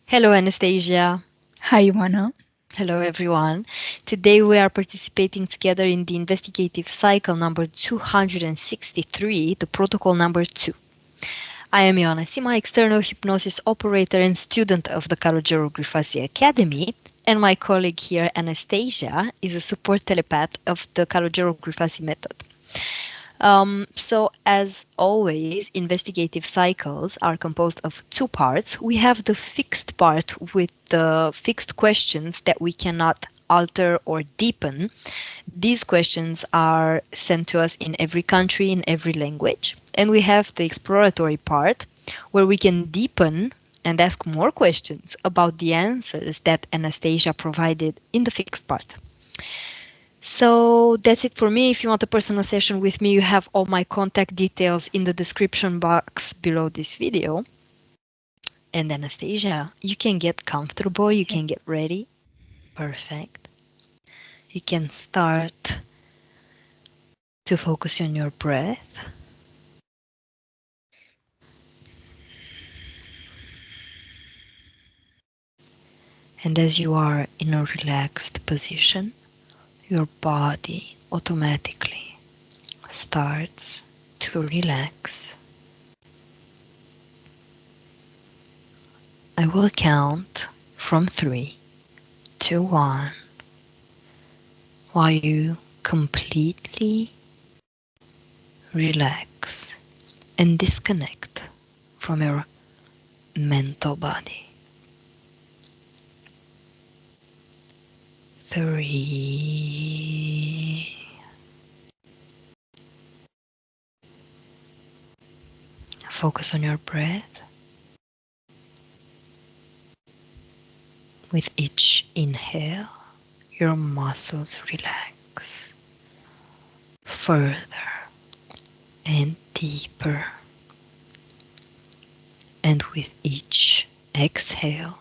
Hello, Anastasia. Hi, Ioana. Hello, everyone. Today we are participating together in the investigative cycle number 263, the protocol number 2. I am Ioana Sima, external hypnosis operator and student of the Grifasi Academy, and my colleague here, Anastasia, is a support telepath of the Grifasi method. As always, investigative cycles are composed of two parts. We have the fixed part with the fixed questions that we cannot alter or deepen. These questions are sent to us in every country, in every language. And we have the exploratory part where we can deepen and ask more questions about the answers that Anastasia provided in the fixed part. So that's it for me. If you want a personal session with me, you have all my contact details in the description box below this video. And Anastasia, you can get comfortable, you can get ready. Perfect. You can start to focus on your breath. And as you are in a relaxed position, your body automatically starts to relax. I will count from 3 to 1 while you completely relax and disconnect from your mental body. 3. Focus on your breath. With each inhale, your muscles relax further and deeper. And with each exhale,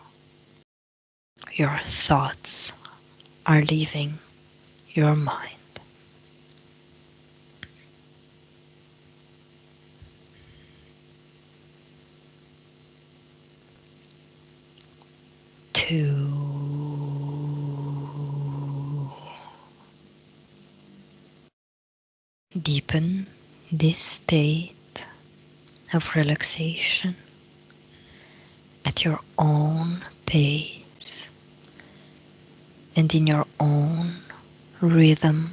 your thoughts are leaving your mind. 2. Deepen this state of relaxation at your own pace and in your own rhythm.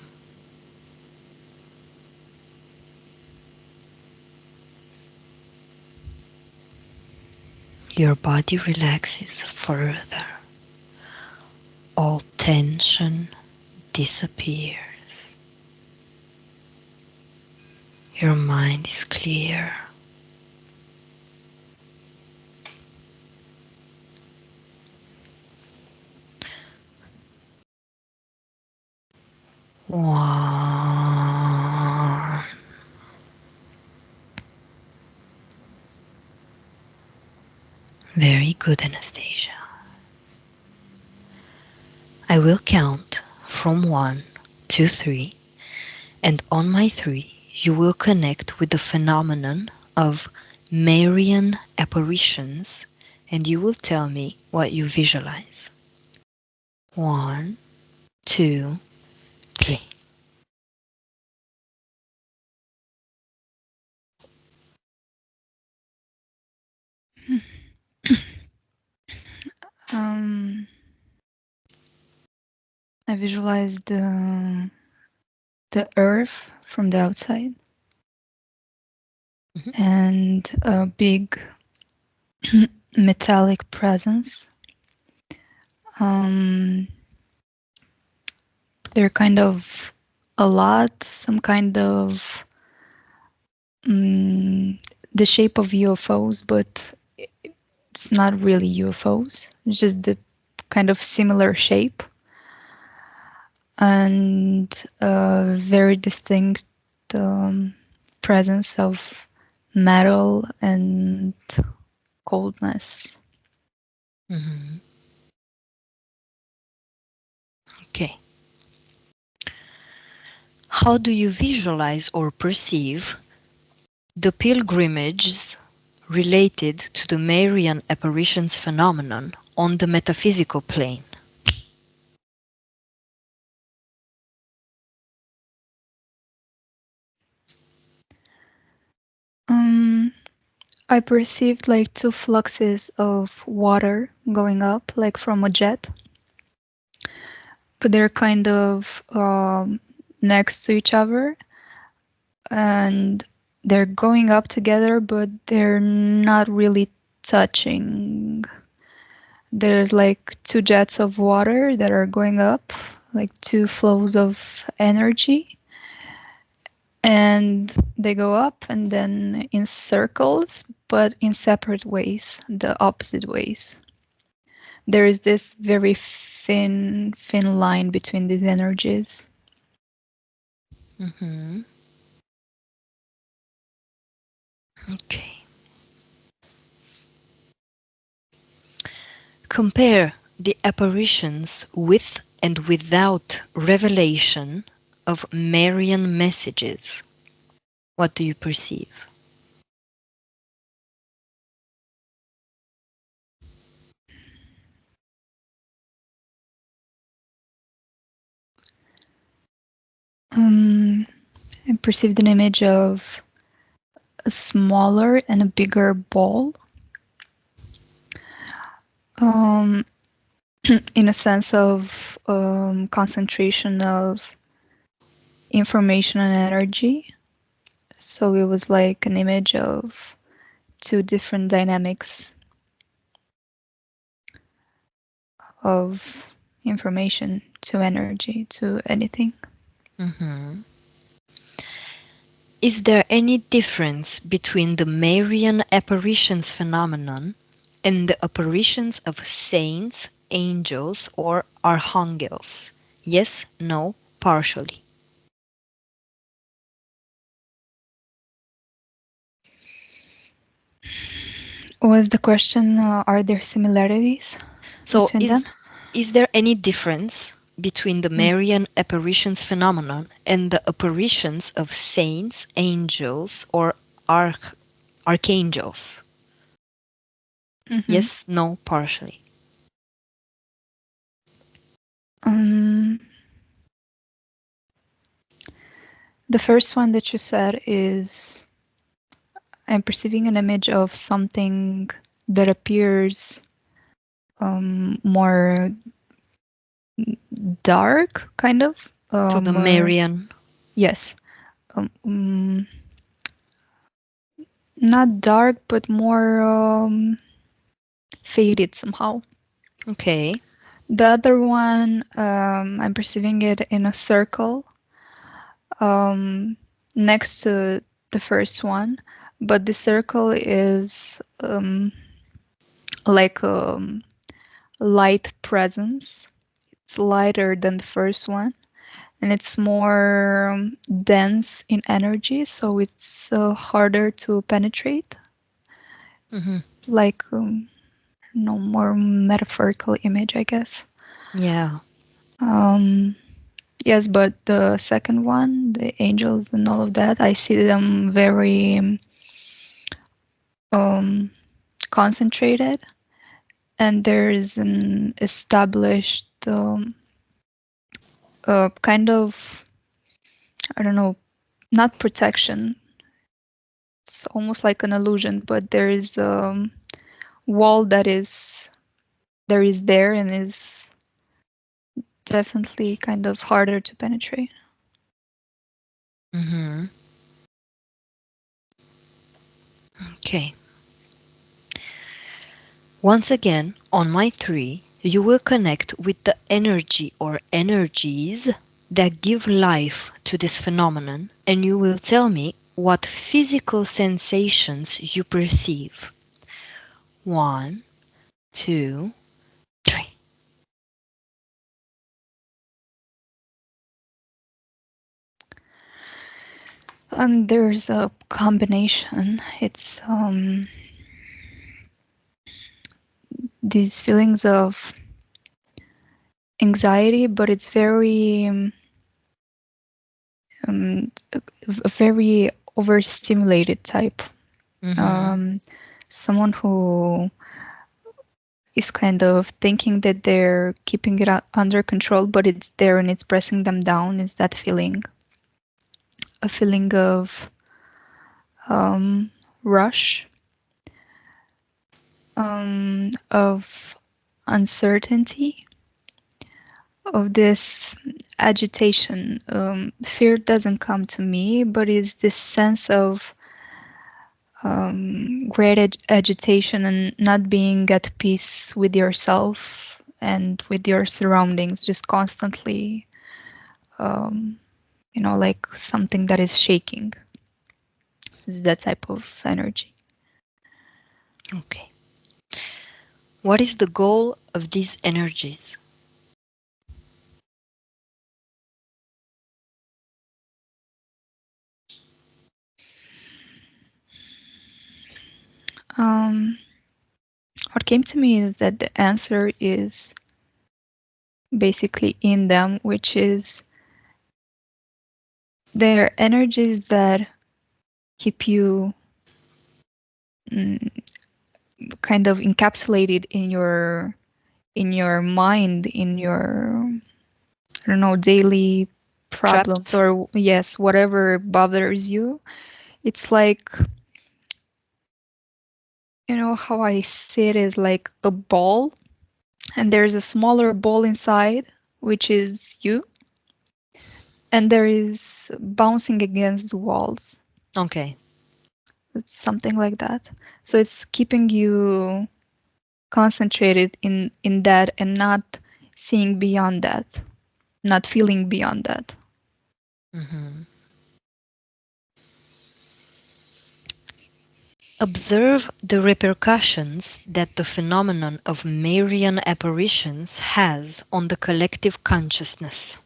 Your body relaxes further. All tension disappears. Your mind is clear. One. Very good, Anastasia. I will count from 1 to 3, and on my 3, you will connect with the phenomenon of MARIAN apparitions, and you will tell me what you visualize. 1, 2, 3. um, I visualized the earth from the outside and a big metallic presence. They're kind of a lot, some kind of the shape of UFOs, but it's not really UFOs. It's just the kind of similar shape and a very distinct presence of metal and coldness. Okay. How do you visualize or perceive the pilgrimages related to the Marian apparitions phenomenon on the metaphysical plane? Um, I perceived like two fluxes of water going up, like from a jet, but they're kind of next to each other, and they're going up together, but they're not really touching. There's like two jets of water that are going up, like two flows of energy, and they go up and then in circles, but in separate ways, the opposite ways. There is this very thin line between these energies. Mhm. Okay. Compare the apparitions with and without revelation of Marian messages. What do you perceive? Um, I perceived an image of a smaller and a bigger ball, um, in a sense of concentration of information and energy. So it was like an image of two different dynamics of information to energy to anything. Mhm. Is there any difference between the Marian apparitions phenomenon and the apparitions of saints, angels, or archangels? Yes, no, partially. Was the question, are there similarities So, between them? is there any difference between the Mm. Marian apparitions phenomenon and the apparitions of saints, angels, or archangels? Mhm. Yes, no, partially. Um, the first one that you said is I'm perceiving an image of something that appears more dark, kind of. So the Marian. Yes, um, um, not dark, but more faded somehow. Okay. The other one, I'm perceiving it in a circle um, next to the first one, but the circle is like a light presence. It's lighter than the first one, and it's more dense in energy, so it's harder to penetrate. Hmm. Like no more metaphorical image, I guess. Yeah. Um, yes, but the second one, the angels and all of that, I see them very um, concentrated, and there's an established kind of, I don't know, not protection. It's almost like an illusion, but there is a wall that is there and is definitely kind of harder to penetrate. Hmm. Okay. Once again, on my tree, you will connect with the energy or energies that give life to this phenomenon, and you will tell me what physical sensations you perceive. One, two, three. And there's a combination. It's these feelings of anxiety, but it's very a very overstimulated type. Mm-hmm. Um, someone who is kind of thinking that they're keeping it under control, but it's there and it's pressing them down. Is that feeling a feeling of rush, of uncertainty, of this agitation? Fear doesn't come to me, but is this sense of great agitation and not being at peace with yourself and with your surroundings, just constantly, um, like something that is shaking. Is that type of energy. Okay. What is the goal of these energies? Um, what came to me is that the answer is basically in them, which is they're energies that keep you mm, kind of encapsulated in your mind, in your, I don't know, daily problems, Trapped? or yes, whatever bothers you. It's like, how I see it is like a ball, and there's a smaller ball inside, which is you, and there is bouncing against the walls. Okay. It's something like that. So it's keeping you concentrated in that and not seeing beyond that, not feeling beyond that. Mhm. Observe the repercussions that the phenomenon of Marian apparitions has on the collective consciousness.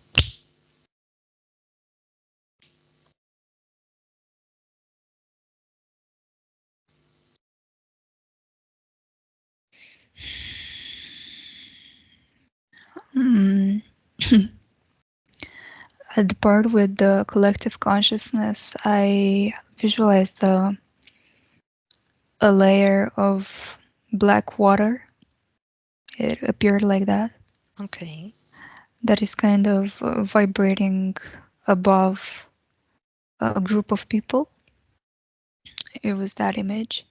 Mm. At the part with the collective consciousness, I visualized a layer of black water. It appeared like that. Okay. That is kind of vibrating above a group of people. It was that image.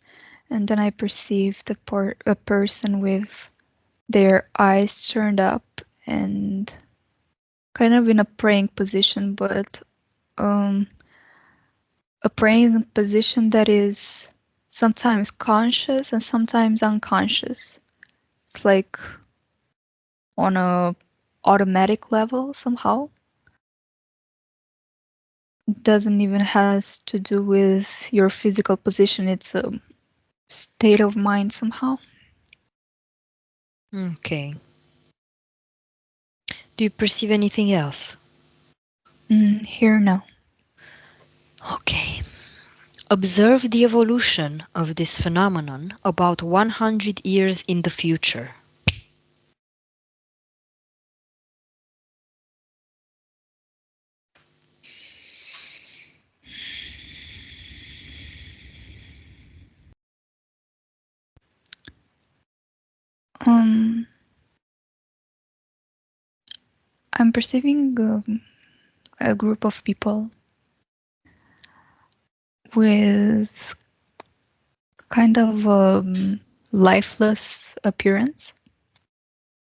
And then I perceived a person with their eyes turned up and kind of in a praying position, but um, a praying position that is sometimes conscious and sometimes unconscious. It's like on a automatic level somehow. It doesn't even has to do with your physical position. It's a state of mind somehow. Okay. Do you perceive anything else? Here now. Okay. Observe the evolution of this phenomenon about 100 years in the future. Um, I'm perceiving a group of people with kind of lifeless appearance.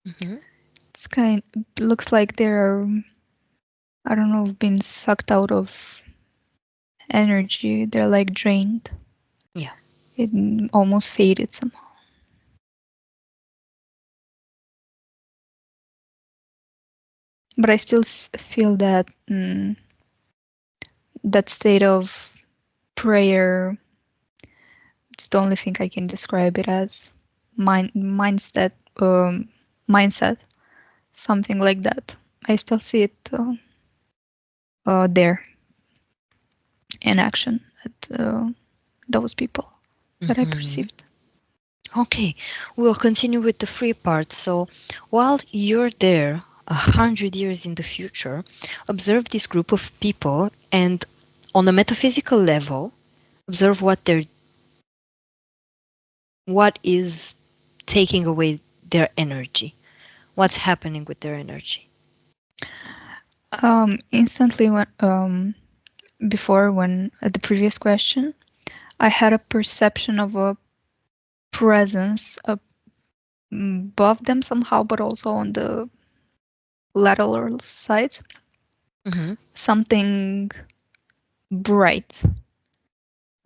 Mhm. It's kind looks like they're, I don't know, being sucked out of energy. They're like drained. Yeah. It almost faded somehow. But I still feel that that state of prayer. It's the only thing I can describe it as. Mindset, mindset, something like that. I still see it there in action at those people that I Mhm. perceived. Okay, we'll continue with the free part. So, while you're there 100 years in the future, observe this group of people and, on a metaphysical level, observe what they're What is taking away their energy? What's happening with their energy? Instantly, when before when at the previous question, I had a perception of a presence above them somehow, but also on the lateral sides, Mm-hmm. something bright,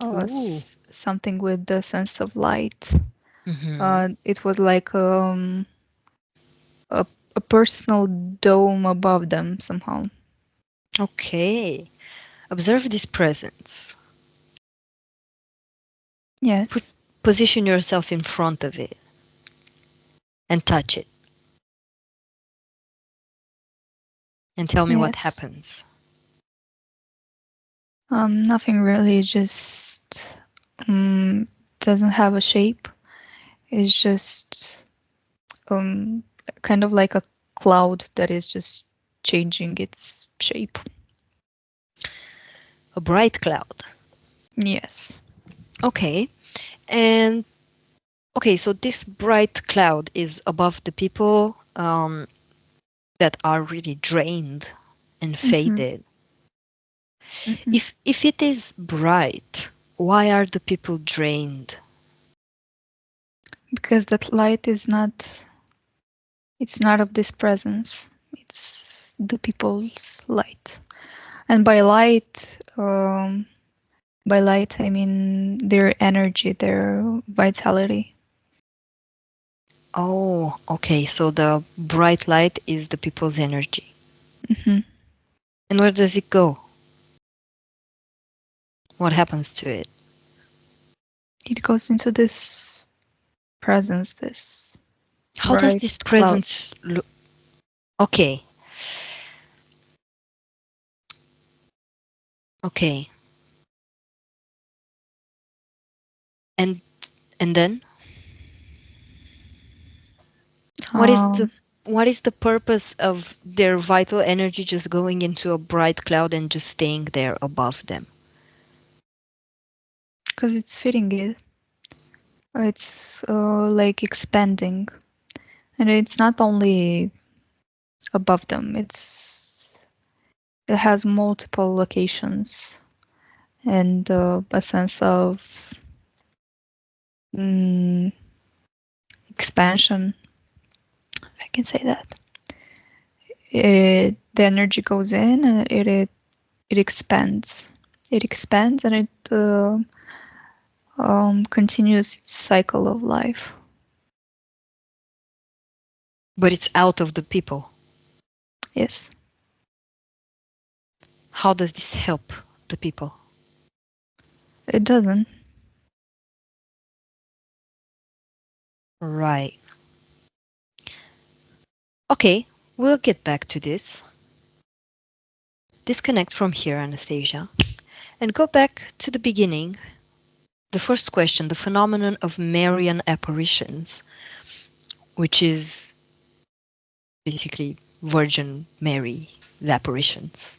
Ooh. something with the sense of light. Mm-hmm. It was like a, a personal dome above them somehow. Okay. Observe this presence. Put Yes, position yourself in front of it and touch it and tell me what yes. happens. Nothing really, just doesn't have a shape. It's just um, kind of like a cloud that is just changing its shape. A bright cloud. Yes. Okay. And okay, so this bright cloud is above the people that are really drained and hmm faded. hmm If it is bright, why are the people drained? Because that light is not, it's not of this presence. It's the people's light. And um, by light, I mean their energy, their vitality. Oh, okay. So the bright light is the people's energy. hmm And where does it go? What happens to it? It goes into this presence, this How does bright this cloud. presence look? Okay, okay. And and then what is the Um, what is the purpose of their vital energy just going into a bright cloud and just staying there above them? because it's fitting it. It's like expanding, and it's not only above them. It has multiple locations and a sense of mm, expansion. If I can say that, the energy goes in and it expands. It expands and it continues its cycle of life. But it's out of the people. Yes, How does this help the people? it doesn't. Right. Okay, we'll get back to this. Disconnect from here, Anastasia, and go back to the beginning. The first question, the phenomenon of Marian apparitions, which is basically Virgin Mary, the apparitions.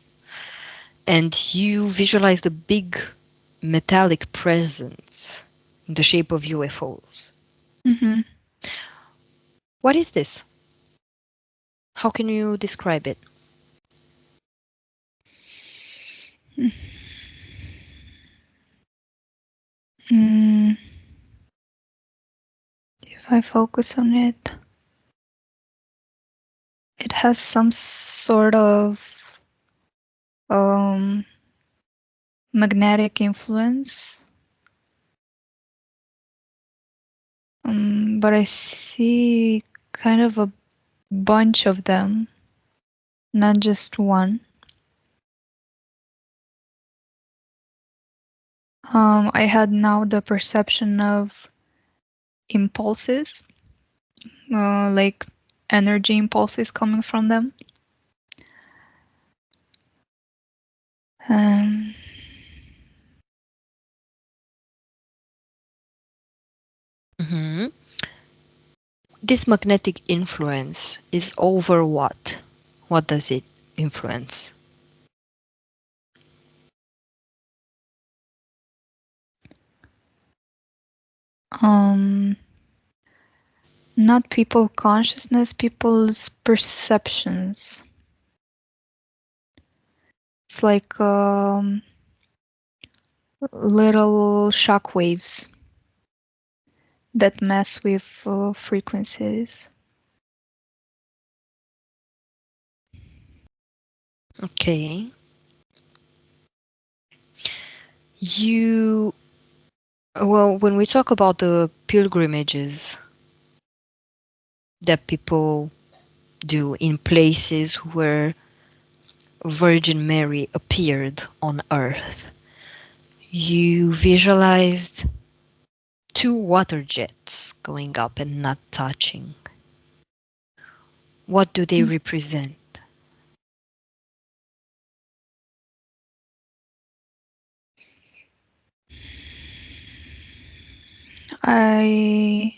And you visualize the big metallic presence in the shape of UFOs. hmm What is this? How can you describe it? Mm, if I focus on it, it has some sort of um, magnetic influence, but I see kind of a bunch of them, not just one. I had now the perception of impulses, like energy impulses coming from them. Um, Mhm. This magnetic influence is over what? What does it influence? Um, Not people consciousness, people's perceptions. It's like little shock waves that mess with frequencies. Okay. You, well, when we talk about the pilgrimages that people do in places where Virgin Mary appeared on earth, you visualized two water jets going up and not touching. What do they represent? I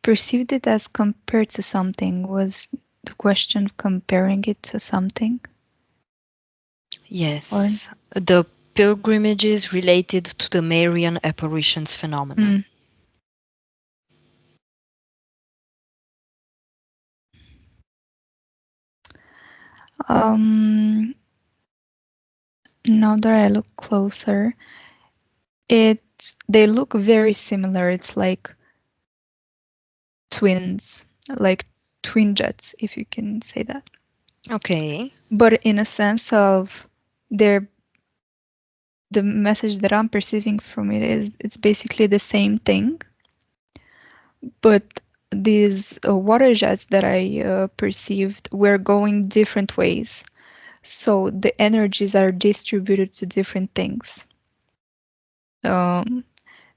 perceived it as compared to something. Was the question comparing it to something? Or Yes, the pilgrimages related to the Marian apparitions phenomena. mm, um, now that I look closer, they look very similar. It's like twins, like twin jets, if you can say that. Okay. But in a sense of they're the message that I'm perceiving from it is it's basically the same thing, but these water jets that I perceived were going different ways. So the energies are distributed to different things. Um,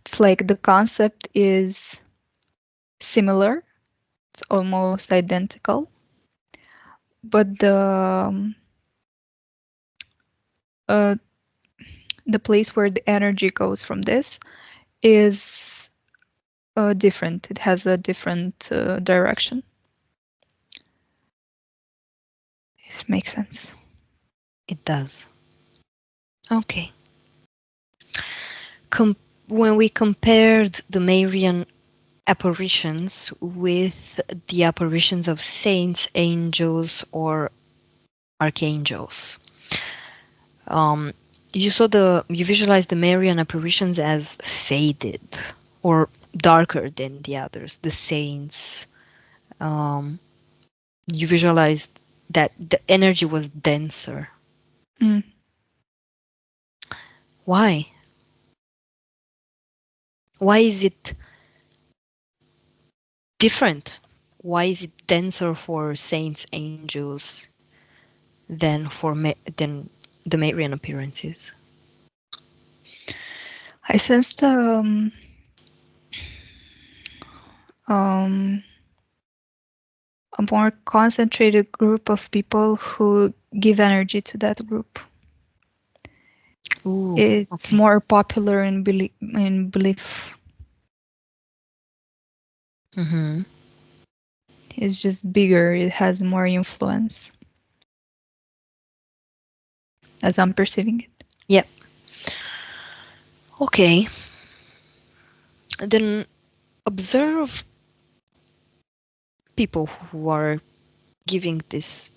it's like the concept is similar, it's almost identical, but uh, the place where the energy goes from this is different. It has a different direction. If it makes sense. It does. Okay. When we compared the Marian apparitions with the apparitions of saints, angels, or archangels, um, you visualize the Marian apparitions as faded or darker than the others. The saints, um, you visualize that the energy was denser. Mm. Why? Why is it different? Why is it denser for saints, angels than than the Marian appearances? I sensed um, a more concentrated group of people who give energy to that group. Ooh, It's okay. more popular in belief. Mm-hmm. It's just bigger. It has more influence, as I'm perceiving it. Yep. Okay. Then observe people who are giving this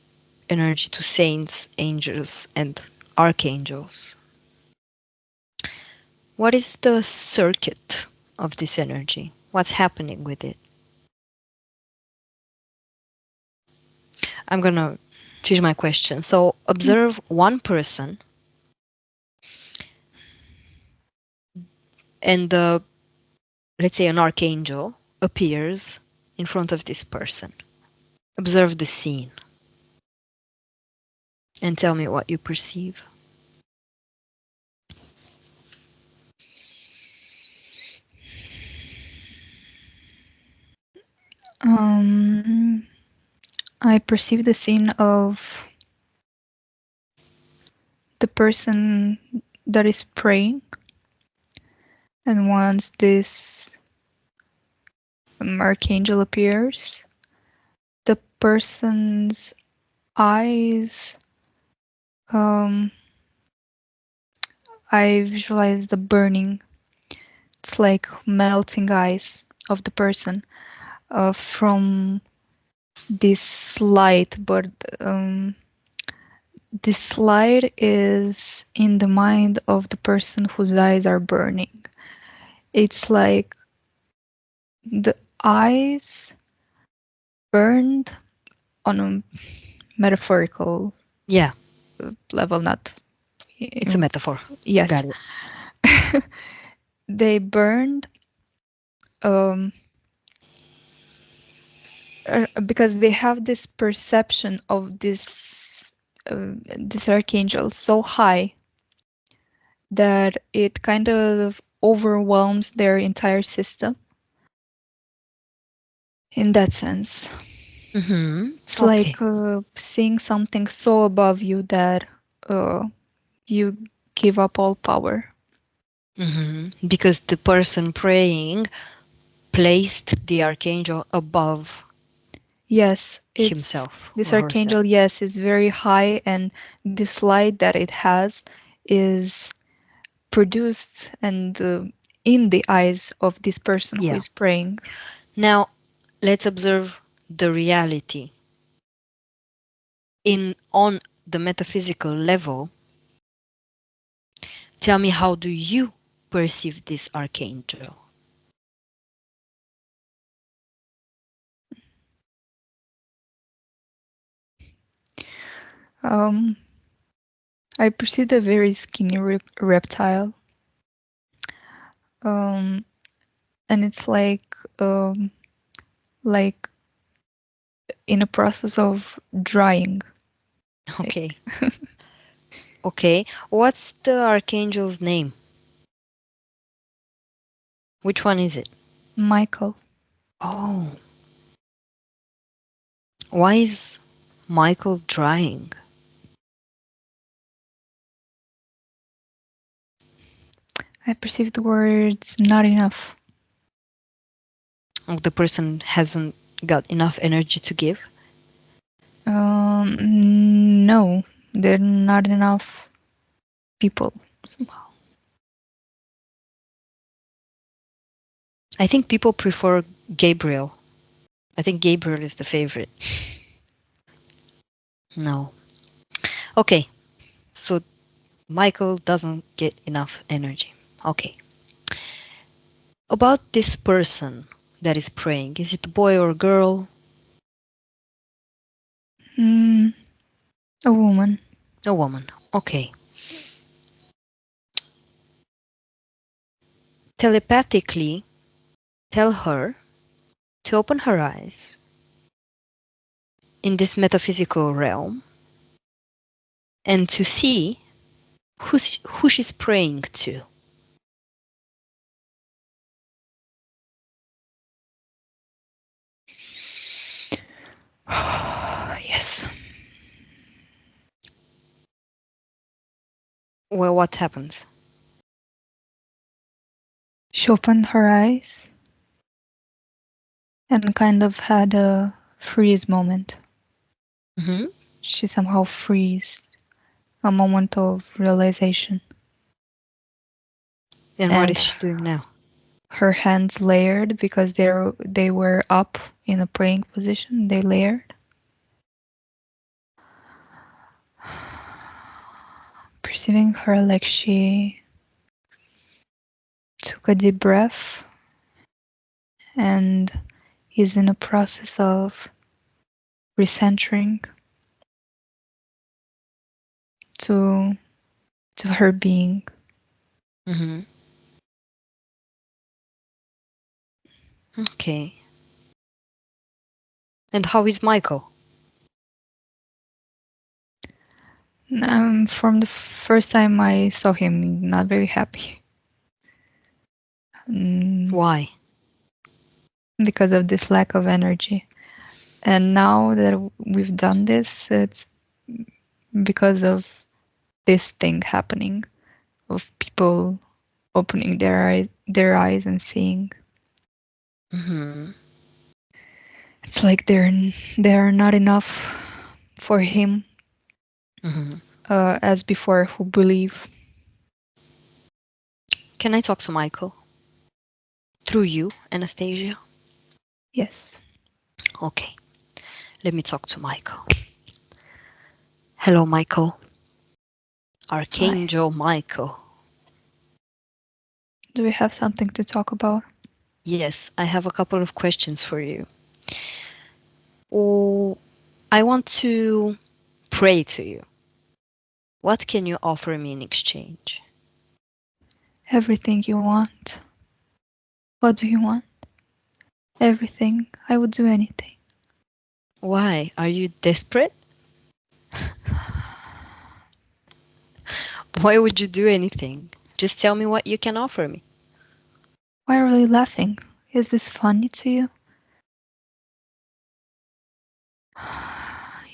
energy to saints, angels, and archangels. What is the circuit of this energy? What's happening with it? I'm gonna change my question. So observe one person and let's say an archangel appears in front of this person. Observe the scene and tell me what you perceive. Um, I perceive the scene of the person that is praying, and once this archangel appears, the person's eyes, um, I visualize the burning. It's like melting ice of the person from this light, but this light is in the mind of the person whose eyes are burning. It's like the eyes burned on a metaphorical Yeah, level, not. it's a metaphor. Yes. Got it. They burned um, because they have this perception of this archangel so high that it kind of overwhelms their entire system in that sense. It's Okay. like seeing something so above you that you give up all power. Because the person praying placed the archangel above Yes, it's himself this or herself. archangel, yes, is very high, and this light that it has is produced and in the eyes of this person who Yeah. is praying. Now, let's observe the reality. On the metaphysical level, tell me, how do you perceive this archangel? Um, I perceived a very skinny reptile, um, and it's like in a process of drying. Like Okay. Okay. What's the archangel's name? Which one is it? Michael. Oh, why is Michael drying? I perceived the words not enough. Oh, the person hasn't got enough energy to give? No, there are not enough people somehow. I think people prefer Gabriel. I think Gabriel is the favorite. No. Okay, so Michael doesn't get enough energy. Okay. About this person that is praying, is it a boy or a girl? Mm, a woman. A woman. Okay. Telepathically tell her to open her eyes in this metaphysical realm and to see who she's praying to. Yes. Well, what happens? She opened her eyes and kind of had a freeze moment. Hmm. She somehow freezed, a moment of realization. And what And is she doing now? her hands layered because they were up in a praying position. They layered, perceiving her like she took a deep breath and is in a process of recentering to her being. Hmm. Okay. And how is Michael? From the first time I saw him, not very happy. Mm, Why? because of this lack of energy. And now that we've done this, it's because of this thing happening, of people opening their eyes and seeing. Hmm. It's like there are not enough for him Hmm. as before who believe. Can I talk to Michael? through you, Anastasia. Yes. Okay, let me talk to Michael. Hello, Michael. Hi. Archangel Michael. Do we have something to talk about? Yes, I have a couple of questions for you. Oh, I want to pray to you. What can you offer me in exchange? Everything you want. What do you want? Everything. I would do anything. Why? Are you desperate? Why would you do anything? Just tell me what you can offer me. Why are you laughing? Is this funny to you?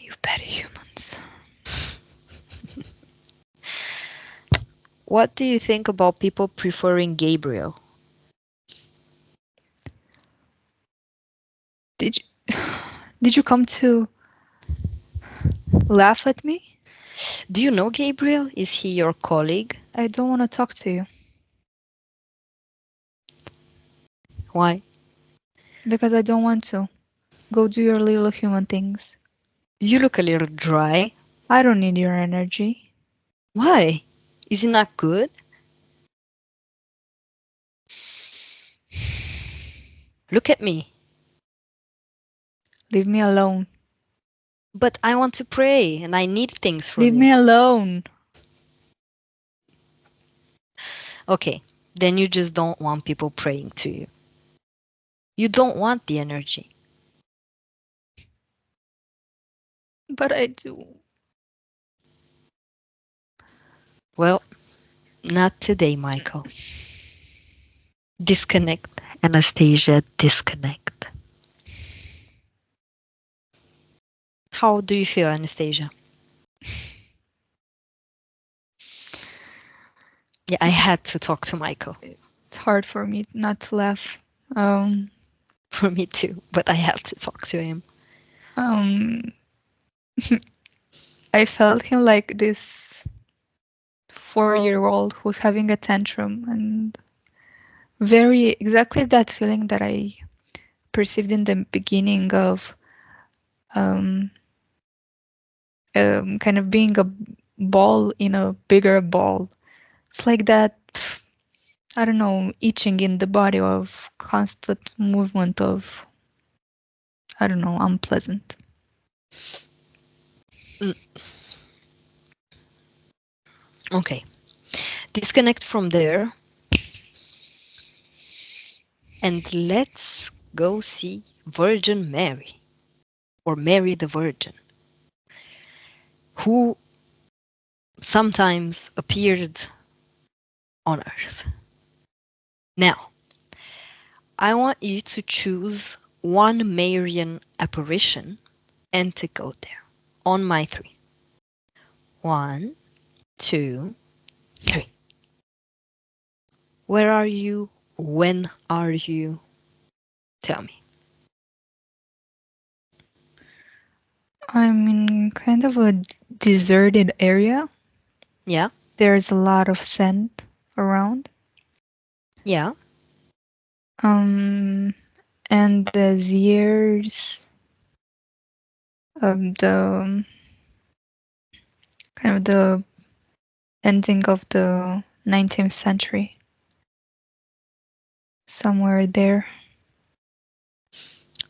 You petty humans. What do you think about people preferring Gabriel? Did you did you come to laugh at me? Do you know Gabriel? Is he your colleague? I don't want to talk to you Why? because I don't want to. Go do your little human things. You look a little dry. I don't need your energy. Why? Is it not good? Look at me. Leave me alone. But I want to pray and I need things Leave from you. me alone. Okay, then you just don't want people praying to you. You don't want the energy. But I do. Well, not today, Michael. Disconnect, Anastasia, disconnect. How do you feel, Anastasia? Yeah, I had to talk to Michael. It's hard for me not to laugh. Um, For me too, but I had to talk to him. um, I felt him like this 4-year-old who's having a tantrum, and very exactly that feeling that I perceived in the beginning of um, kind of being a ball in a bigger ball. It's like that, I don't know, itching in the body of constant movement of, I don't know, unpleasant. Mm, okay, disconnect from there and let's go see Virgin Mary or Mary the Virgin, who sometimes appeared on earth. Now, I want you to choose one Marian apparition and to go there on my three. One, two, three. Where are you? When are you? Tell me. I'm in kind of a deserted area. Yeah, There's a lot of sand around. yeah. Um, and the years of the kind of the ending of the 19th century, somewhere there.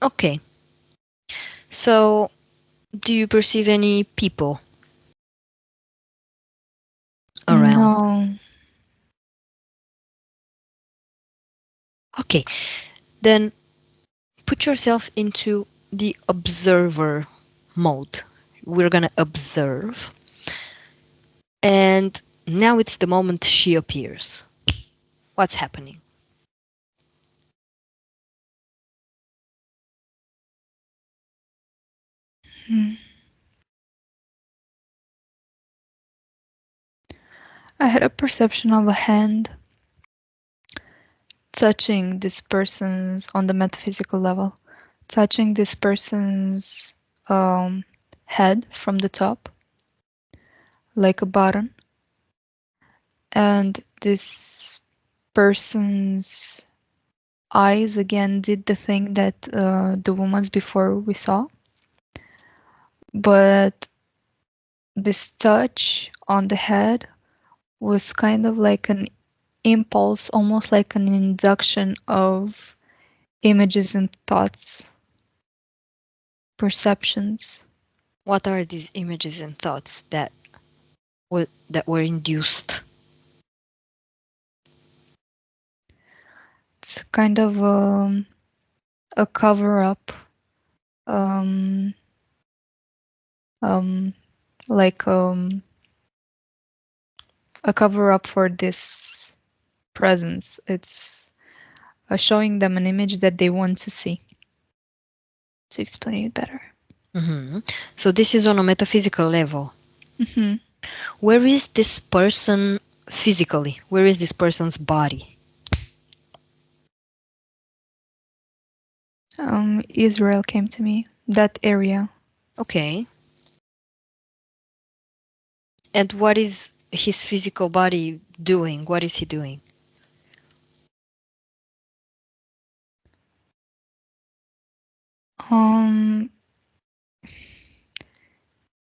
Okay. So, do you perceive any people around? No, Okay, then put yourself into the observer mode. We're gonna observe. And now it's the moment she appears. What's happening? Hmm. I had a perception of a hand touching this person's on the metaphysical level, touching this person's um, head from the top, like a button, and this person's eyes again did the thing that the woman's before we saw, but this touch on the head was kind of like an impulse, almost like an induction of images and thoughts, perceptions. What are these images and thoughts that were induced? It's kind of a cover up, um, um, like a cover up for this presence. It's showing them an image that they want to see. To explain it better. So this is on a metaphysical level. Where is this person physically? Where is this person's body? Israel came to me, that area. Okay. And what is his physical body doing? What is he doing?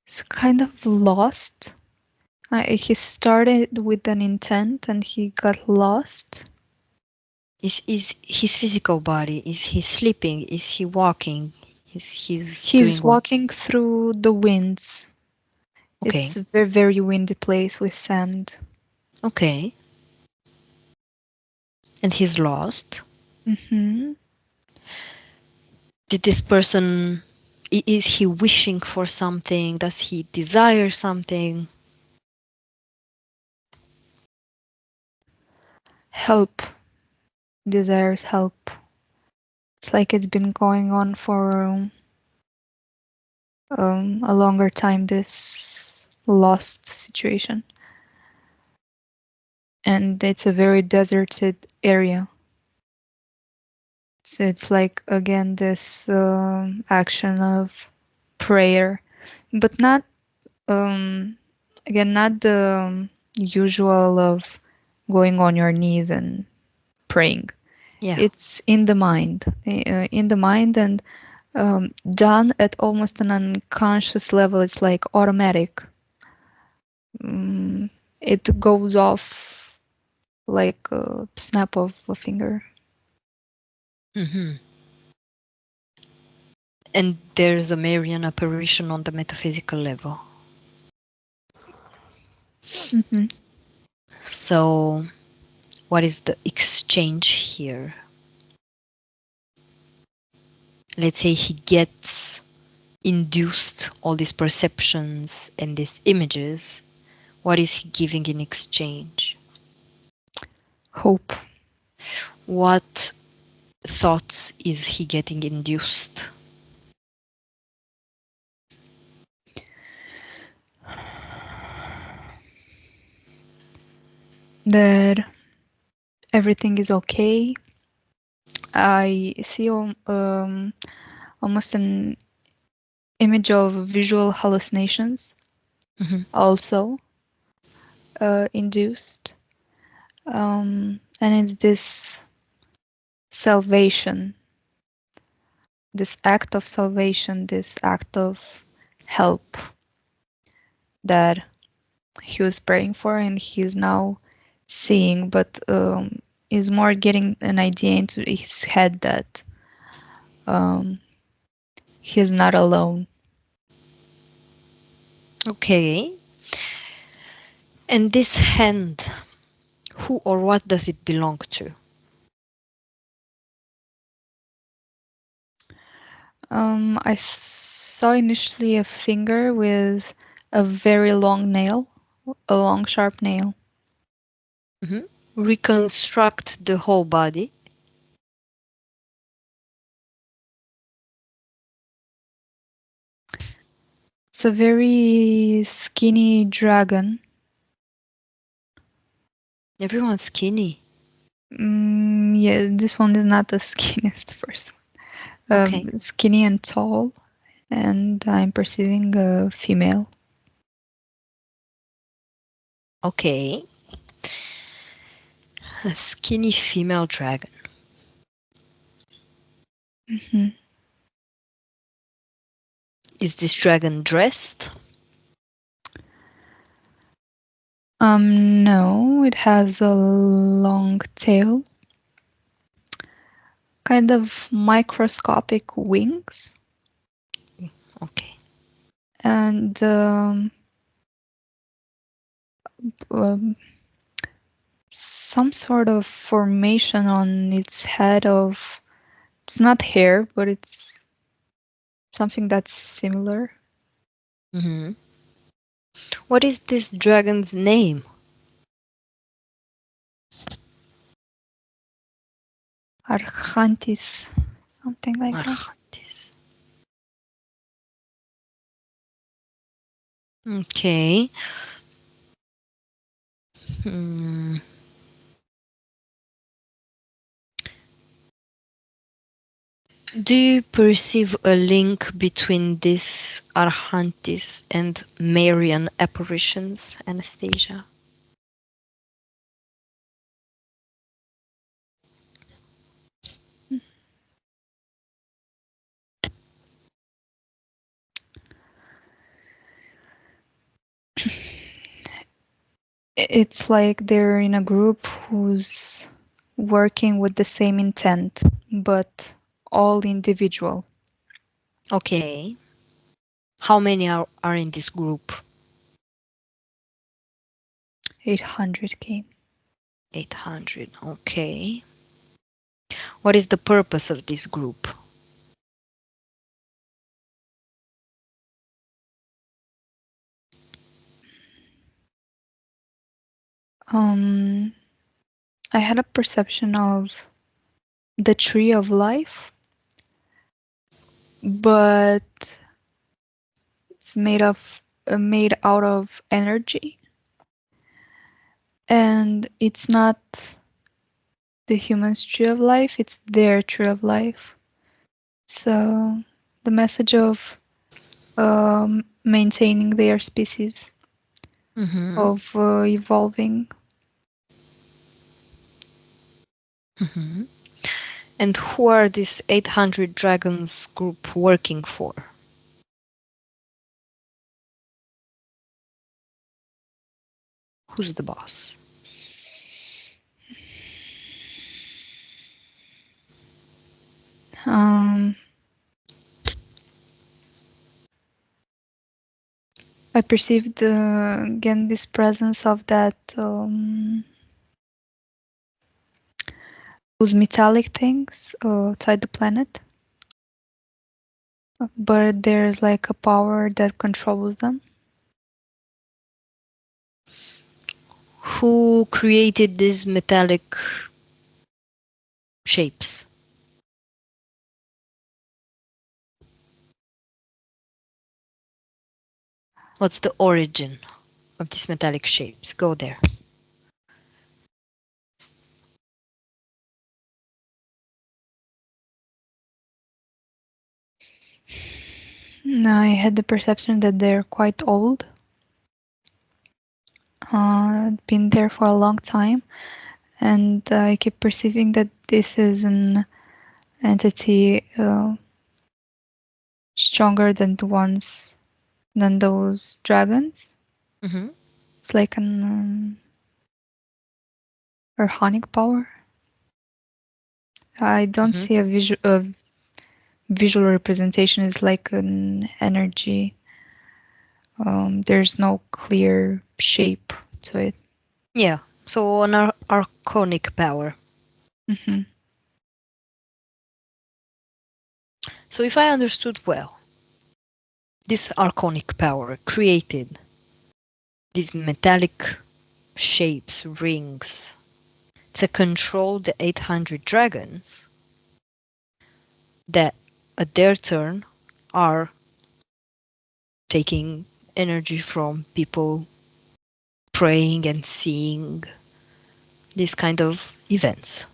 It's kind of lost. He started with an intent and he got lost. Is his physical body? Is he sleeping? Is he walking? He's He's doing what? walking through the winds. Okay. It's a very, very windy place with sand. Okay. And he's lost. Mm-hmm. Did this person, is he wishing for something? Does he desire something? Help. Desires help. It's like it's been going on for a longer time, this lost situation. And it's a very deserted area. So it's like, again, this action of prayer, but not, again, not the usual of going on your knees and praying. Yeah. It's in the mind, and done at almost an unconscious level. It's like automatic. It goes off like a snap of a finger. And there's a Marian apparition on the metaphysical level. So, what is the exchange here? Let's say he gets induced all these perceptions and these images. What is he giving in exchange? Hope. What thoughts is he getting induced? That everything is okay. I see almost an image of visual hallucinations also induced. And it's this salvation, this act of salvation, this act of help that he was praying for and he's now seeing, but is more getting an idea into his head that he's not alone. Okay. And this hand, who or what does it belong to? I saw initially a finger with a very long nail, a long sharp nail. Reconstruct the whole body. It's a very skinny dragon. Everyone's skinny. Yeah, this one is not the skinniest, the first one. Okay. Skinny and tall, and I'm perceiving a female. Okay. A skinny female dragon. Mhm. Is this dragon dressed? No, it has a long tail, kind of microscopic wings, Okay. and um, some sort of formation on its head of, it's not hair, but it's something that's similar. Hmm. What is this dragon's name? Archantis, something like that. Arhantis. Okay. Hmm. Do you perceive a link between this Arhantis and Marian apparitions, Anastasia? It's like they're in a group who's working with the same intent, but all individual. Okay. How many are in this group? 800K. 800. Okay. What is the purpose of this group? Um, I had a perception of the tree of life, but it's made out of energy, and it's not the human's tree of life, it's their tree of life. So the message of maintaining their species, Mm-hmm. of evolving. Mm-hmm. And who are these 800 dragons group working for? Who's the boss? Um, I perceived again this presence of that those metallic things outside the planet, but there's like a power that controls them. Who created these metallic shapes? What's the origin of these metallic shapes? Go there. I had the perception that they're quite old, been there for a long time, and I keep perceiving that this is an entity stronger than those dragons. Mm-hmm. It's like an organic power. I don't Mm-hmm. see a visual representation. It's like an energy. There's no clear shape to it. Yeah. So an archonic power. Hmm. So if I understood well, this archonic power created these metallic shapes, rings, to control the 800 dragons that at their turn are taking energy from people praying and seeing these kind of events,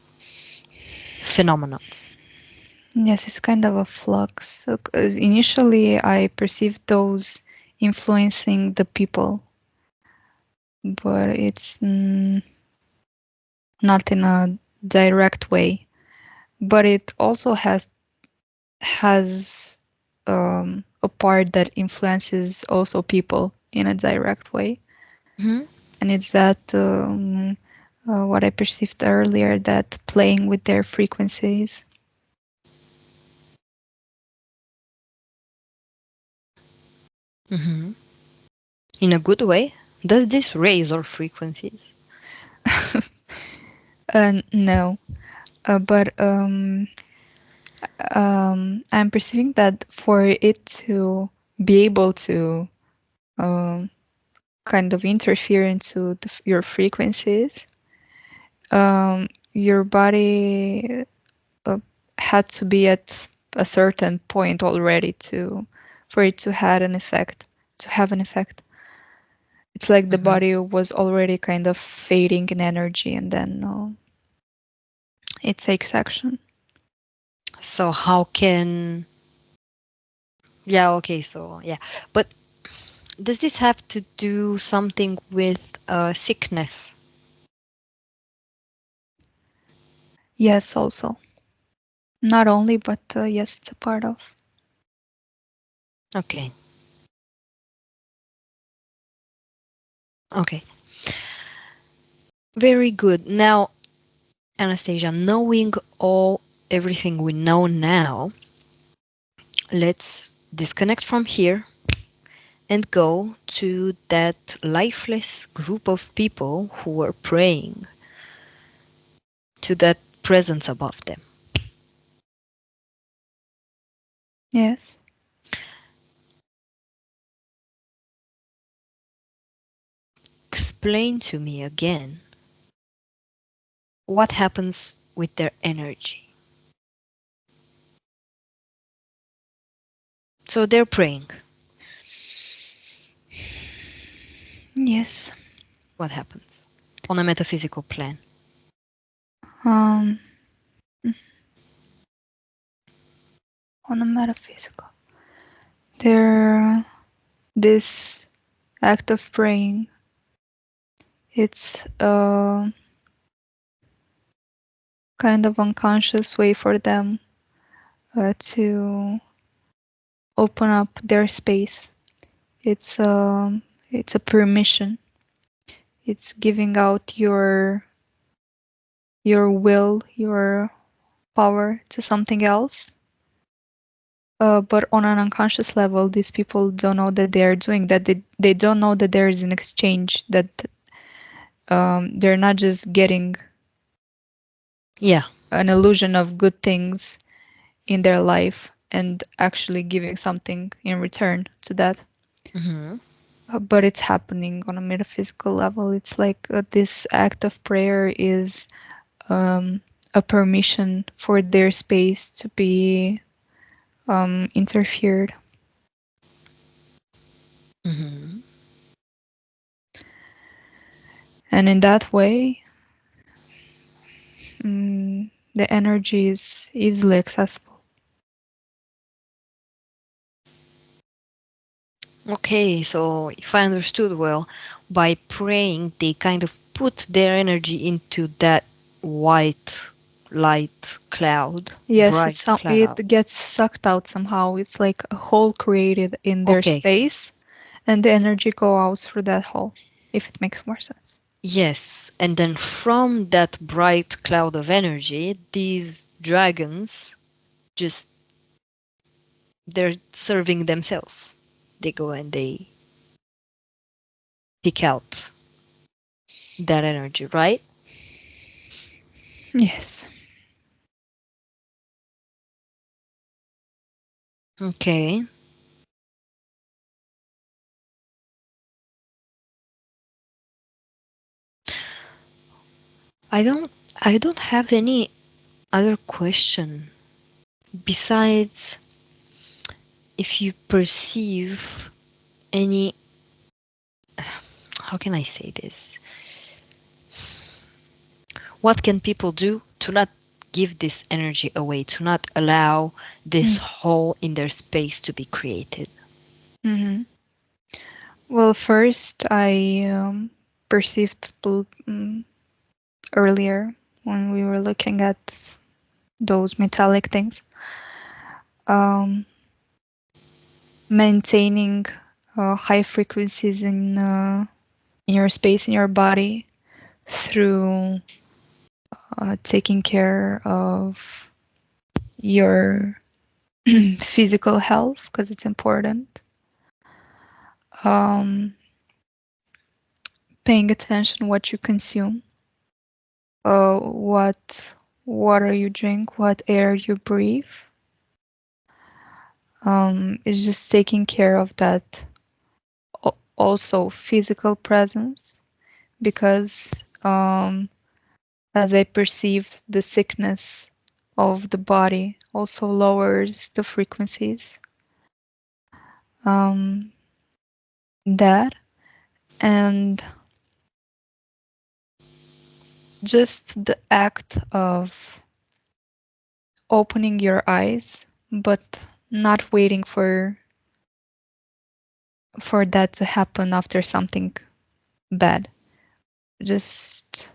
phenomenons. Yes, it's kind of a flux. So, 'cause initially, I perceived those influencing the people, but it's not in a direct way. But it also has has a part that influences also people in a direct way. Mm-hmm. And it's that what I perceived earlier, that playing with their frequencies. Mm-hmm. In a good way? Does this raise our frequencies? No, but I'm perceiving that for it to be able to um, kind of interfere into your frequencies, your body uh, had to be at a certain point already to for it to had an effect to have an effect. It's like the Mm-hmm. body was already kind of fading in energy, and then it takes action. So how can yeah, okay, so yeah. But does this have to do something with sickness? Yes, also. Not only, but yes, it's a part of. Okay. Okay. Very good. Now, Anastasia, knowing all everything we know now, let's disconnect from here and go to that lifeless group of people who were praying to that presence above them. Yes. Explain to me again what happens with their energy. So they're praying. Yes. What happens on a metaphysical plan? Um, on a metaphysical, there, this act of praying, it's a kind of unconscious way for them to open up their space. It's it's a permission. It's giving out your will, your power to something else. But on an unconscious level, these people don't know that they are doing that. They don't know that there is an exchange, that they're not just getting Yeah. an illusion of good things in their life and actually giving something in return to that. Hmm. But it's happening on a metaphysical level. It's like this act of prayer is a permission for their space to be interfered. Hmm. And in that way, the energy is easily accessible. Okay, so if I understood well, by praying, they kind of put their energy into that white light cloud, Yes, bright cloud. it gets sucked out somehow. It's like a hole created in their Okay, space, and the energy go out through that hole, if it makes more sense. yes. And then from that bright cloud of energy, these dragons just, they're serving themselves. They go and they pick out that energy, right? Yes. Okay. I don't I don't have any other question besides if you perceive any, how can I say this? What can people do to not give this energy away, to not allow this hole in their space to be created? Mm-hmm. Well, first, I perceived earlier when we were looking at those metallic things. maintaining high frequencies in your space, in your body, through taking care of your physical health, because it's important. Paying attention what you consume, what water you drink, what air you breathe. It's just taking care of that. Also, physical presence, because as I perceived, the sickness of the body also lowers the frequencies. That, and just the act of opening your eyes, but not waiting for that to happen after something bad. Just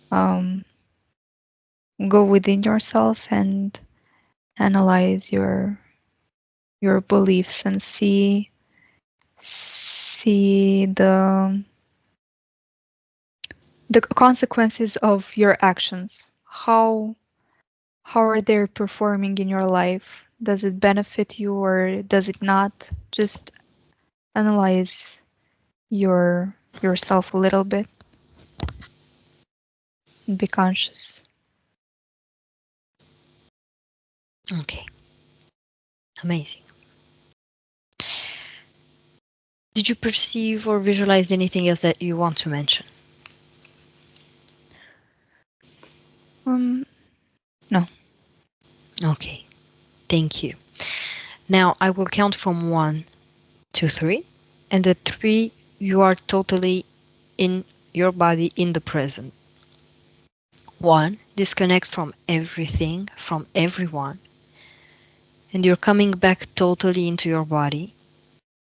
go within yourself and analyze your beliefs and see the consequences of your actions. How are they performing in your life? Does it benefit you or does it not? Just analyze yourself a little bit and be conscious. Okay. Amazing. Did you perceive or visualize anything else that you want to mention? No. Okay. Thank you. Now I will count from 1 to 3, and at 3 you are totally in your body in the present. 1, disconnect from everything, from everyone, and you're coming back totally into your body.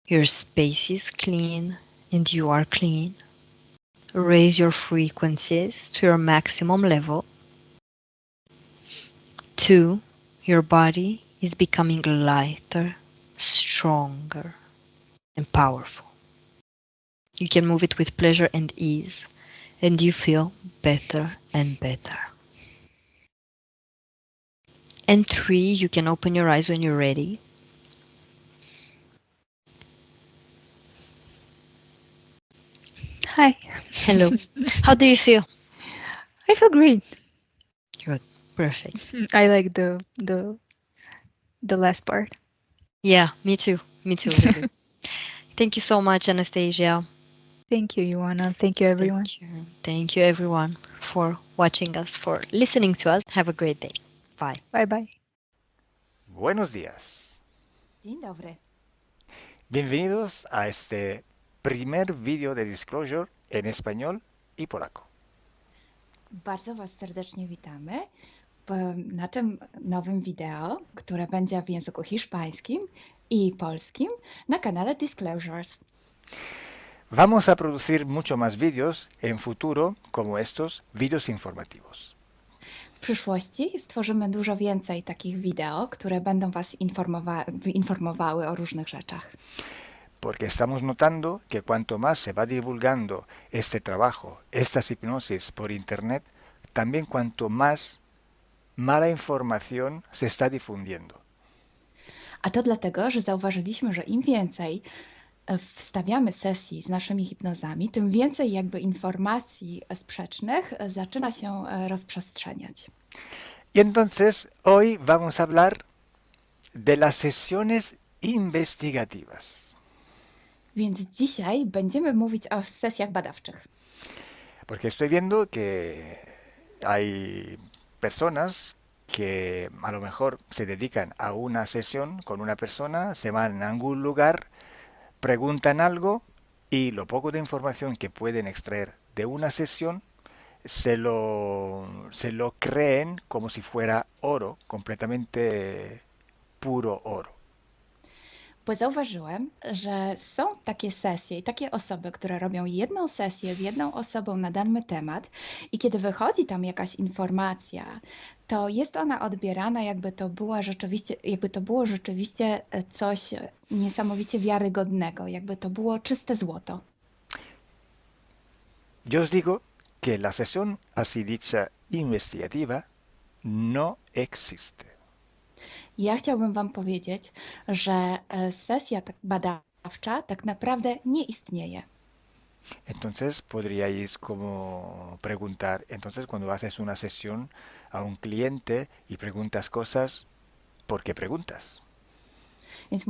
Your space is clean and you are clean. Raise your frequencies to your maximum level. 2, your body is becoming lighter, stronger, and powerful. You can move it with pleasure and ease, and you feel better and better. And 3, you can open your eyes when you're ready. Hi. Hello. How do you feel? I feel great. Good. Perfect. I like the last part. Yeah, me too. Me too, really. Thank you so much, Anastasia. Thank you, Ioana. Thank you, everyone. Thank you. Thank you, everyone, for watching us, for listening to us. Have a great day. Bye. Bye bye. Buenos días. Dzień dobry. Bienvenidos a este primer vídeo de Disclosure en español y polaco. Bardzo Was serdecznie witamy na tym nowym wideo, które będzie w języku hiszpańskim i polskim na kanale Disclosures. Vamos a producir mucho más vídeos en futuro como estos vídeos informativos. W przyszłości stworzymy dużo więcej takich wideo, które będą Was informowały o różnych rzeczach. Porque estamos notando que cuanto más se va divulgando este trabajo, estas hipnosis por internet, también cuanto más mala información se está difundiendo. A to dlatego, że zauważyliśmy, że im więcej wstawiamy sesji z naszymi hipnozami, tym więcej jakby informacji sprzecznych zaczyna się rozprzestrzeniać. Y entonces hoy vamos a hablar de las sesiones investigativas. Więc dzisiaj będziemy mówić o sesjach badawczych. Porque estoy viendo que hay personas que a lo mejor se dedican a una sesión con una persona, se van a algún lugar, preguntan algo y lo poco de información que pueden extraer de una sesión se lo creen como si fuera oro, completamente puro oro. Pues zauważyłem, że są takie sesje i takie osoby, które robią jedną sesję z jedną osobą na dany temat i kiedy wychodzi tam jakaś informacja, to jest ona odbierana, jakby to było rzeczywiście coś niesamowicie wiarygodnego, jakby to było czyste złoto. Yo os digo que la sesión así dicha investigativa no existe. Ja chciałbym Wam powiedzieć, że sesja badawcza tak naprawdę nie istnieje. Entonces podríais como preguntar, entonces cuando haces una sesión a un cliente y preguntas cosas, ¿por qué preguntas? Więc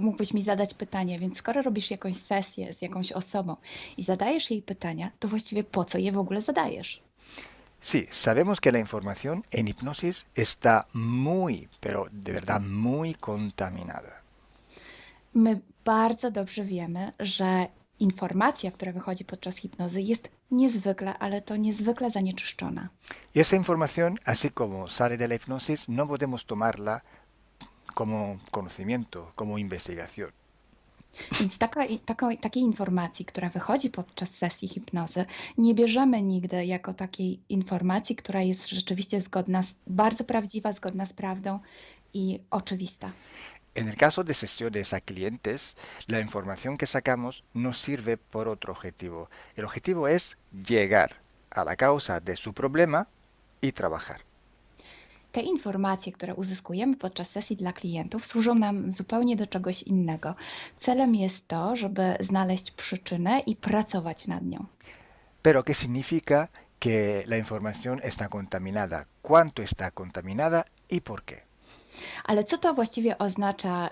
mógłbyś mi zadać pytanie, więc skoro robisz jakąś sesję z jakąś osobą i zadajesz jej pytania, to właściwie po co je w ogóle zadajesz? Sí, sabemos que la información en hipnosis está muy, pero de verdad muy contaminada. My bardzo dobrze wiemy, że informacja, która wychodzi podczas hipnozy jest niezwykle, ale to niezwykle zanieczyszczona. Y esta información, así como sale de la hipnosis, no podemos tomarla como conocimiento, como investigación. Więc takiej informacji, która wychodzi podczas sesji hipnozy, nie bierzemy nigdy jako takiej informacji, która jest rzeczywiście bardzo prawdziwa, zgodna z prawdą i oczywista. En el caso de sesiones a clientes, la información que sacamos nos sirve por otro objetivo. El objetivo es llegar a la causa de su problema y trabajar. Te informacje, które uzyskujemy podczas sesji dla klientów, służą nam zupełnie do czegoś innego. Celem jest to, żeby znaleźć przyczynę i pracować nad nią. Pero ¿qué significa que la información está contaminada? ¿Cuánto está contaminada y por qué? Ale co to właściwie oznacza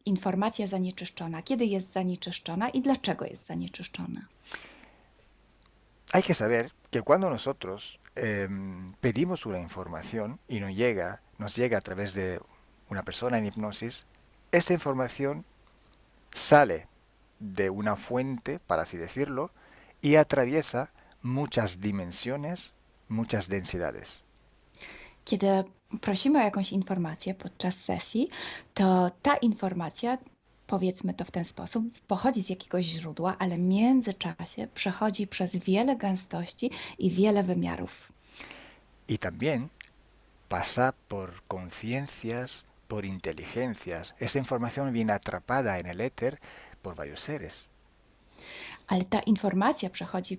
informacja zanieczyszczona? Kiedy jest zanieczyszczona i dlaczego jest zanieczyszczona? Hay que saber que cuando nosotros pedimos una información y nos llega a través de una persona en hipnosis, esta información sale de una fuente, para así decirlo, y atraviesa muchas dimensiones, muchas densidades. Kiedy prosimy o jakąś informację podczas sesji, to ta informacja, powiedzmy to w ten sposób, pochodzi z jakiegoś źródła, ale w międzyczasie przechodzi przez wiele gęstości i wiele wymiarów. Y también pasa por conciencias, por inteligencias. Esa información viene atrapada en el éter por varios seres. Ale ta informacja przechodzi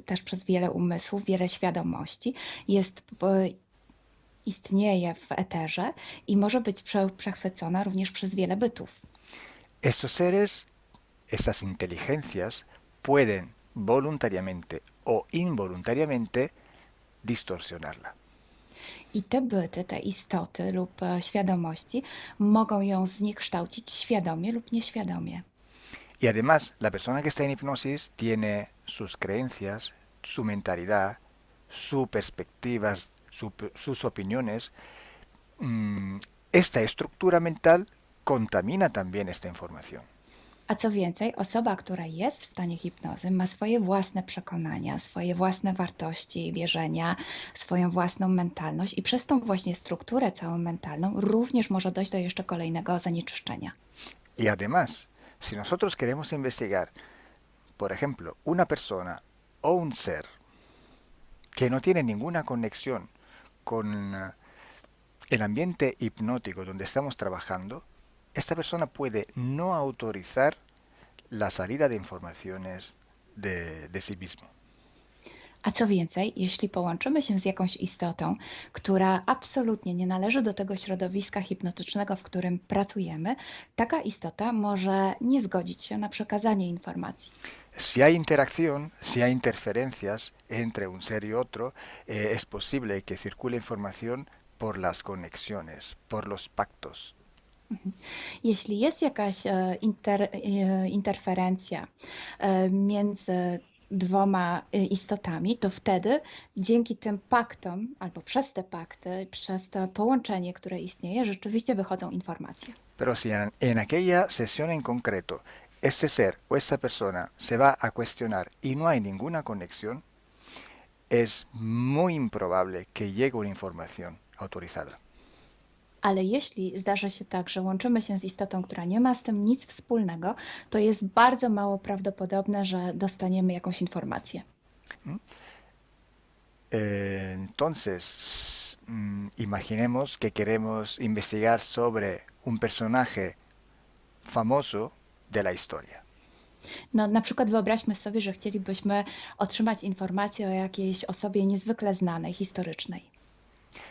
też przez wiele umysłów, wiele świadomości, istnieje w eterze i może być przechwycona również przez wiele bytów. Estos seres, estas inteligencias, pueden voluntariamente o involuntariamente distorsionarla. I te byty, te istoty lub świadomości mogą ją zniekształcić świadomie lub nieświadomie. Y además, la persona que está en hipnosis tiene sus creencias, su mentalidad, sus perspectivas, sus opiniones. Esta estructura mental contamina también esta información. A co więcej, osoba, która jest w stanie hipnozy, ma swoje własne przekonania, swoje własne wartości i wierzenia, swoją własną mentalność i przez tą właśnie strukturę całą mentalną również może dojść do jeszcze kolejnego zanieczyszczenia. Y además, si nosotros queremos investigar, por ejemplo, una persona o un ser que no tiene ninguna conexión con el ambiente hipnótico donde estamos trabajando, esta persona puede no autorizar la salida de informaciones de sí mismo. A co więcej, jeśli połączymy się z jakąś istotą, która absolutnie nie należy do tego środowiska hipnotycznego, w którym pracujemy, taka istota może nie zgodzić się na przekazanie informacji. Si hay interacción, si hay interferencias entre un ser y otro, es posible que circule información por las conexiones, por los pactos. Jeśli jest jakaś interferencja między dwoma istotami, to wtedy dzięki tym paktom, albo przez te pakty, przez to połączenie, które istnieje, rzeczywiście wychodzą informacje. Pero si en aquella sesión en concreto ese ser o esa persona se va a cuestionar y no hay ninguna conexión, es muy improbable que llegue una información autorizada. Ale jeśli zdarzy się tak, że łączymy się z istotą, która nie ma z tym nic wspólnego, to jest bardzo mało prawdopodobne, że dostaniemy jakąś informację. ¿Mm? Entonces, imaginemos que queremos investigar sobre un personaje famoso de la historia. No, na przykład wyobraźmy sobie, że chcielibyśmy otrzymać informację o jakiejś osobie niezwykle znanej, historycznej.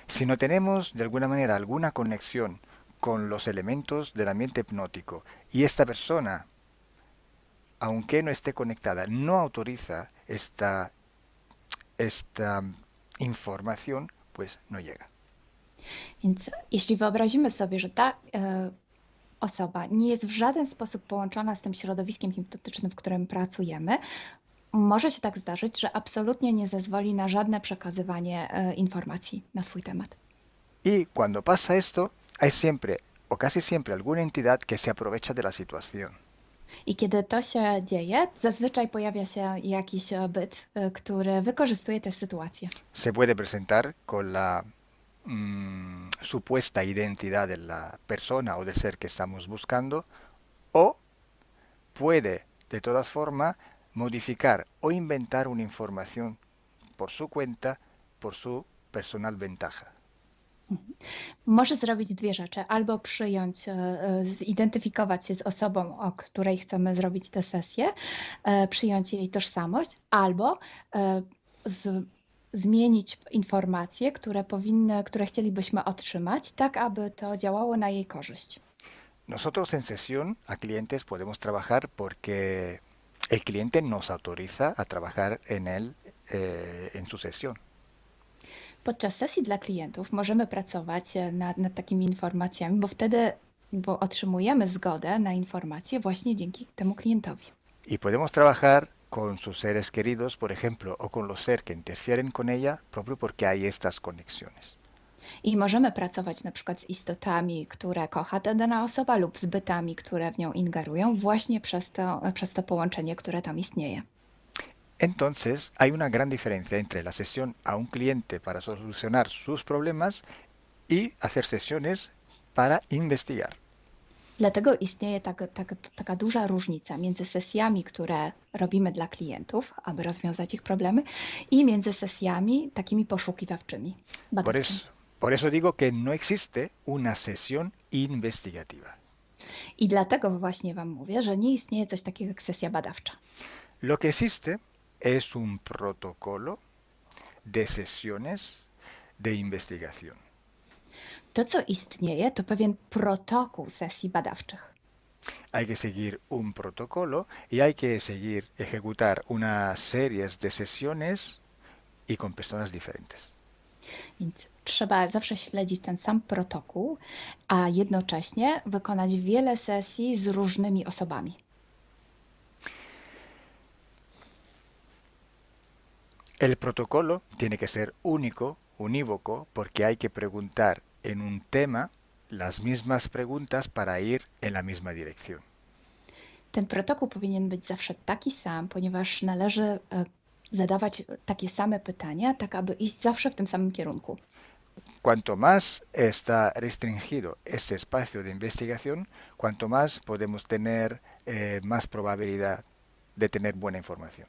Si no tenemos de alguna manera alguna conexión con los elementos del ambiente hipnótico y esta persona, aunque no esté conectada, no autoriza esta información, pues no llega. Więc jeśli wyobrazimy sobie, że ta osoba nie jest w żaden sposób połączona z tym środowiskiem hipnotycznym, w którym pracujemy, może się tak zdarzyć, że absolutnie nie zezwoli na żadne przekazywanie informacji na swój temat. Y cuando pasa esto, hay siempre o casi siempre alguna entidad que se aprovecha de la situación. I kiedy to się dzieje, zazwyczaj pojawia się jakiś byt, który wykorzystuje tę sytuację. Se puede presentar con la supuesta identidad de la persona o del ser que estamos buscando, o puede de todas formas modificar o inventar una información por su cuenta, por su personal ventaja. Może zrobić dwie rzeczy. Albo przyjąć, zidentyfikować się z osobą, o której chcemy zrobić tę sesję, przyjąć jej tożsamość, albo zmienić informacje, które chcielibyśmy otrzymać, tak aby to działało na jej korzyść. Nosotros en sesión a clientes podemos trabajar porque el cliente nos autoriza a trabajar en él en su sesión. Podczas sesji dla klientów możemy pracować nad takimi informacjami, bo otrzymujemy zgodę na informacje właśnie dzięki temu klientowi. Y podemos trabajar con sus seres queridos, por ejemplo, o con los seres que interfieren con ella, propio porque hay estas conexiones. I możemy pracować na przykład z istotami, które kocha ta dana osoba, lub z bytami, które w nią ingerują, właśnie przez to połączenie, które tam istnieje. Entonces, hay una gran diferencia entre la sesión a un cliente para solucionar sus problemas y hacer sesiones para investigar. Dlatego istnieje taka duża różnica między sesjami, które robimy dla klientów, aby rozwiązać ich problemy, i między sesjami takimi poszukiwawczymi, badawczymi. Por eso digo que no existe una sesión investigativa. I dlatego właśnie Wam mówię, że nie istnieje coś takiego jak sesja badawcza. Lo que existe es un protocolo de sesiones de investigación. To, co istnieje, to pewien protokół sesji badawczych. Hay que seguir un protocolo y hay que seguir ejecutar una serie de sesiones y con personas diferentes. Więc trzeba zawsze śledzić ten sam protokół, a jednocześnie wykonać wiele sesji z różnymi osobami. El protocolo tiene que ser único, unívoco, porque hay que preguntar en un tema las mismas preguntas para ir en la misma dirección. Ten protokół powinien być zawsze taki sam, ponieważ należy zadawać takie same pytania, tak aby iść zawsze w tym samym kierunku. Cuanto más está restringido este espacio de investigación, cuanto más podemos tener más probabilidad de tener buena información.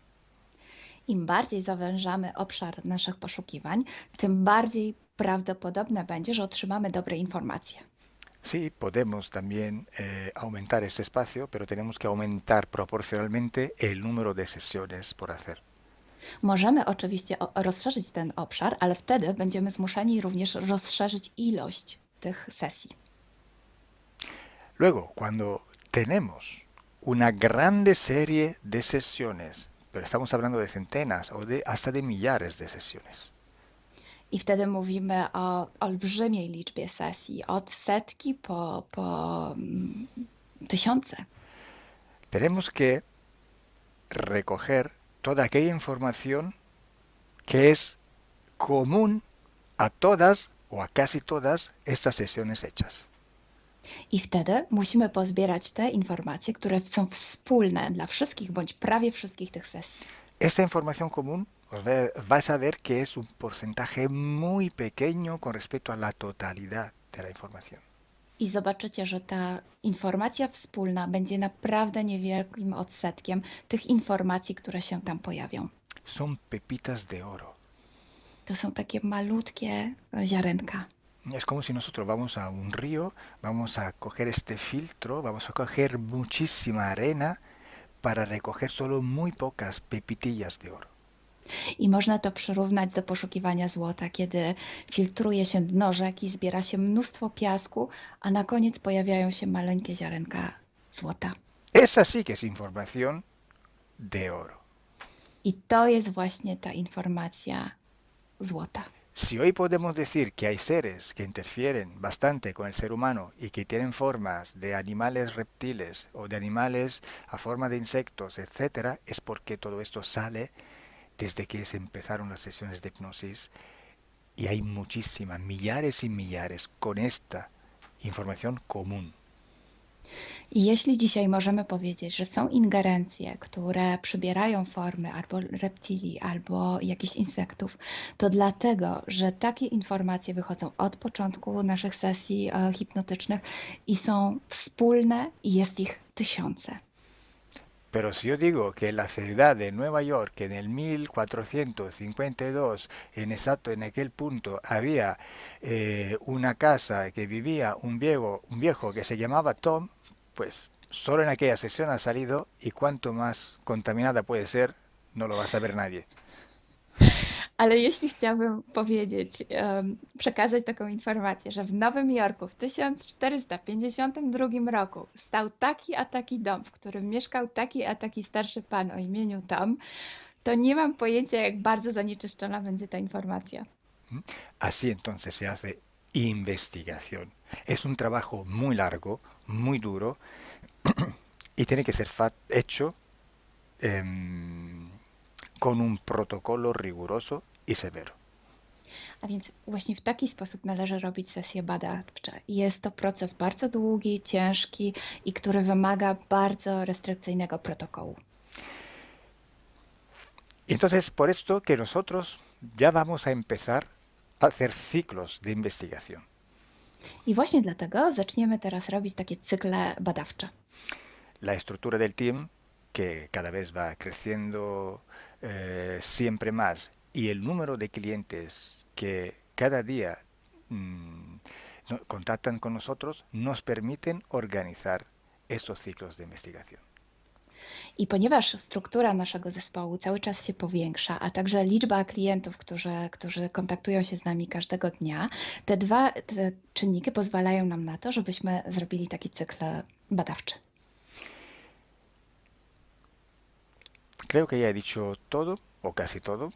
Im bardziej zawężamy obszar naszych poszukiwań, tym bardziej prawdopodobne będzie, że otrzymamy dobre informacje. Sí, podemos también aumentar este espacio, pero tenemos que aumentar proporcionalmente el número de sesiones por hacer. Możemy oczywiście rozszerzyć ten obszar, ale wtedy będziemy zmuszeni również rozszerzyć ilość tych sesji. Luego, cuando tenemos una grande serie de sesiones, pero estamos hablando de centenas o hasta de millares de sesiones. I wtedy mówimy o olbrzymiej liczbie sesji, od setki po tysiące. Tenemos que recoger toda aquella información que es común a todas o a casi todas estas sesiones hechas. I wtedy musimy pozbierać te informacje, które są wspólne dla wszystkich bądź prawie wszystkich tych sesji. Esta información común vais a ver que es un porcentaje muy pequeño con respecto a la totalidad de la información. I zobaczycie, że ta informacja wspólna będzie naprawdę niewielkim odsetkiem tych informacji, które się tam pojawią. Son pepitas de oro. To są takie malutkie ziarenka. Es como si nosotros vamos a un río, vamos a coger este filtro, vamos a coger muchísima arena para recoger solo muy pocas pepitillas de oro. I można to przyrównać do poszukiwania złota, kiedy filtruje się dno rzeki, zbiera się mnóstwo piasku, a na koniec pojawiają się maleńkie ziarenka złota. Esa sí que es información de oro. I to jest właśnie ta informacja złota. Si hoy podemos decir que hay seres que interfieren bastante con el ser humano y que tienen formas de animales reptiles o de animales a forma de insectos, etcétera, es porque todo esto sale desde que se empezaron las sesiones de hipnosis y hay muchísimas, millares y millares con esta información común. I jeśli dzisiaj możemy powiedzieć, że są ingerencje, które przybierają formy albo reptilii, albo jakichś insektów, to dlatego, że takie informacje wychodzą od początku naszych sesji hipnotycznych i są wspólne i jest ich tysiące. Pero si yo digo que en la ciudad de Nueva York, en el 1452, en aquel punto, había una casa que vivía un viejo que se llamaba Tom, pues solo en aquella sesión ha salido, y cuanto más contaminada puede ser, no lo va a saber nadie. Ale jeśli chciałabym powiedzieć, przekazać taką informację, że w Nowym Jorku w 1452 roku stał taki a taki dom, w którym mieszkał taki a taki starszy pan o imieniu Tom, to nie mam pojęcia, jak bardzo zanieczyszczona będzie ta informacja. Así entonces se hace investigación. Es un trabajo muy largo, muy duro, y tiene que ser hecho con un protocolo riguroso y severo. A więc właśnie w taki sposób należy robić sesje badawcze. Jest to proces bardzo długi, ciężki i który wymaga bardzo restrykcyjnego protokołu. Entonces, por esto que nosotros ya vamos a empezar a hacer ciclos de investigación. I właśnie dlatego zaczniemy teraz robić takie cykle badawcze. La estructura del team, que cada vez va creciendo siempre más, y el número de clientes que cada día contactan con nosotros, nos permiten organizar estos ciclos de investigación. I ponieważ struktura naszego zespołu cały czas się powiększa, a także liczba klientów, którzy kontaktują się z nami każdego dnia, te czynniki pozwalają nam na to, żebyśmy zrobili taki cykl badawczy. Creo que ya he dicho todo, o casi todo.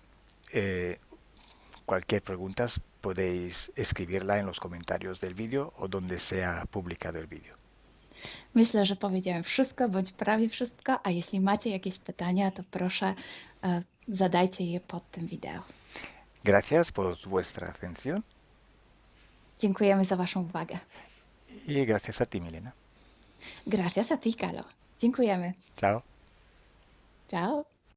Cualquier pregunta podéis escribirla en los comentarios del vídeo o donde sea publicado el vídeo. Myślę, że powiedziałem wszystko, bądź prawie wszystko, a jeśli macie jakieś pytania, to proszę zadajcie je pod tym wideo. Gracias por vuestra atención. Dziękujemy za waszą uwagę. Y gracias a ti, Milena. Gracias a ti, Kalo. Dziękujemy. Chao. Ciao.